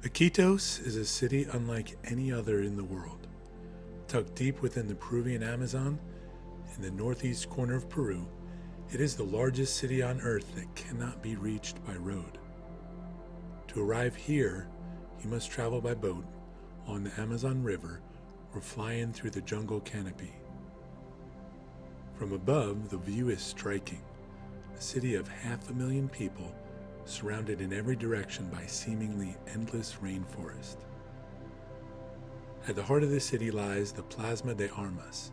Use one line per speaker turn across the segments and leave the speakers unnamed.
Iquitos is a city unlike any other in the world. Tucked deep within the Peruvian Amazon, in the northeast corner of Peru, it is the largest city on earth that cannot be reached by road. To arrive here, you must travel by boat on the Amazon River or fly in through the jungle canopy. From above, the view is striking. A city of 500,000 people surrounded in every direction by seemingly endless rainforest. At the heart of the city lies the Plaza de Armas,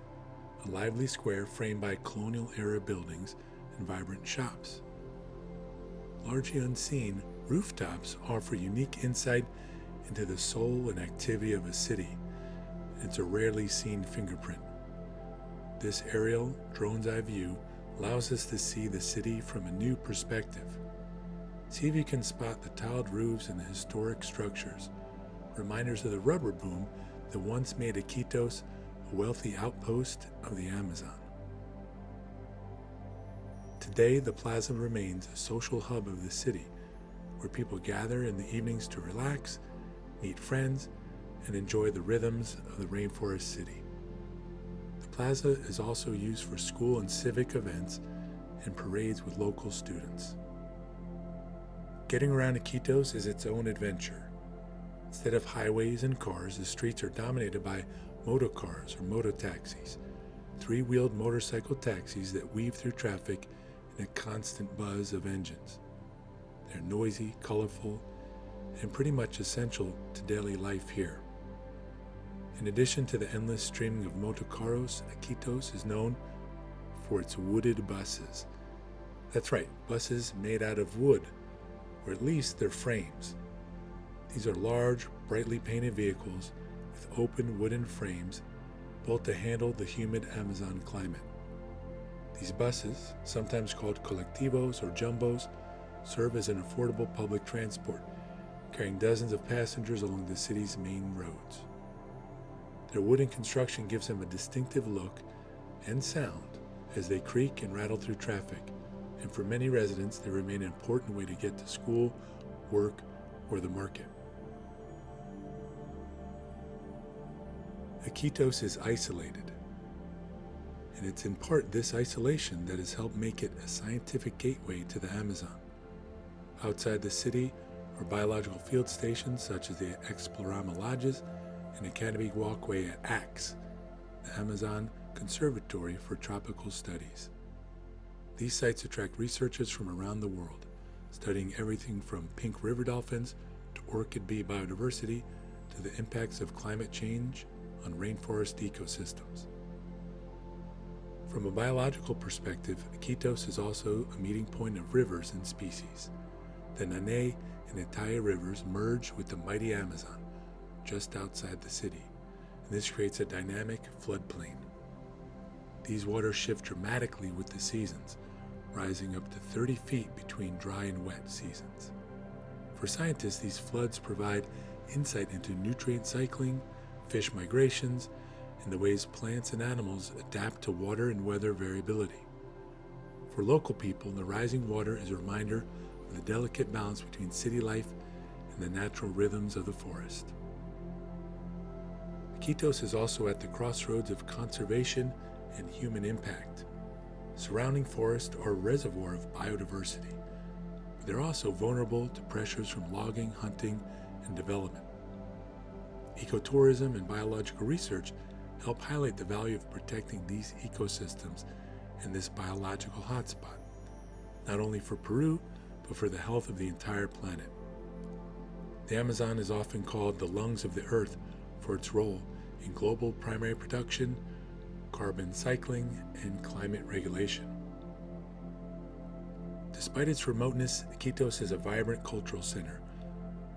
a lively square framed by colonial-era buildings and vibrant shops. Largely unseen, rooftops offer unique insight into the soul and activity of a city, and it's a rarely seen fingerprint. This aerial, drone's eye view allows us to see the city from a new perspective. See if you can spot the tiled roofs and the historic structures, reminders of the rubber boom that once made Iquitos a wealthy outpost of the Amazon. Today, the plaza remains a social hub of the city, where people gather in the evenings to relax, meet friends, and enjoy the rhythms of the rainforest city. The plaza is also used for school and civic events and parades with local students. Getting around Iquitos is its own adventure. Instead of highways and cars, the streets are dominated by motocars or mototaxis, three-wheeled motorcycle taxis that weave through traffic in a constant buzz of engines. They're noisy, colorful, and pretty much essential to daily life here. In addition to the endless streaming of motocarros, Iquitos is known for its wooded buses. That's right, buses made out of wood, or at least their frames. These are large, brightly painted vehicles with open wooden frames built to handle the humid Amazon climate. These buses, sometimes called colectivos or jumbos, serve as an affordable public transport, carrying dozens of passengers along the city's main roads. Their wooden construction gives them a distinctive look and sound as they creak and rattle through traffic, and for many residents, they remain an important way to get to school, work, or the market. Iquitos is isolated, and it's in part this isolation that has helped make it a scientific gateway to the Amazon. Outside the city are biological field stations such as the Explorama Lodges and Academy Walkway at ACS, the Amazon Conservatory for Tropical Studies. These sites attract researchers from around the world, studying everything from pink river dolphins to orchid bee biodiversity to the impacts of climate change on rainforest ecosystems. From a biological perspective, Iquitos is also a meeting point of rivers and species. The Nanay and Itaya rivers merge with the mighty Amazon just outside the city, and this creates a dynamic floodplain. These waters shift dramatically with the seasons, rising up to 30 feet between dry and wet seasons. For scientists, these floods provide insight into nutrient cycling, fish migrations, and the ways plants and animals adapt to water and weather variability. For local people, the rising water is a reminder of the delicate balance between city life and the natural rhythms of the forest. Iquitos is also at the crossroads of conservation and human impact. Surrounding forests are a reservoir of biodiversity, but they're also vulnerable to pressures from logging, hunting, and development. Ecotourism and biological research help highlight the value of protecting these ecosystems in this biological hotspot, not only for Peru, but for the health of the entire planet. The Amazon is often called the lungs of the earth for its role in global primary production, carbon cycling, and climate regulation. Despite its remoteness, Iquitos is a vibrant cultural center.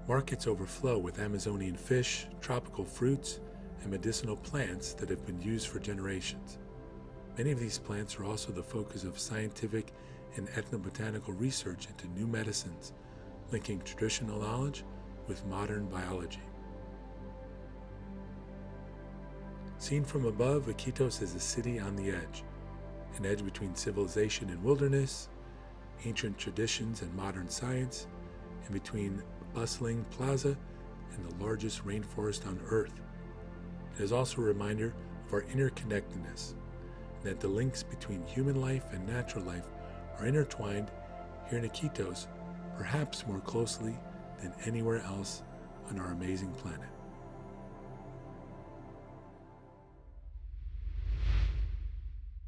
Markets overflow with Amazonian fish, tropical fruits, and medicinal plants that have been used for generations. Many of these plants are also the focus of scientific and ethnobotanical research into new medicines, linking traditional knowledge with modern biology. Seen from above, Iquitos is a city on the edge, an edge between civilization and wilderness, ancient traditions and modern science, and between bustling plaza and the largest rainforest on Earth. It is also a reminder of our interconnectedness, and that the links between human life and natural life are intertwined here in Iquitos, perhaps more closely than anywhere else on our amazing planet.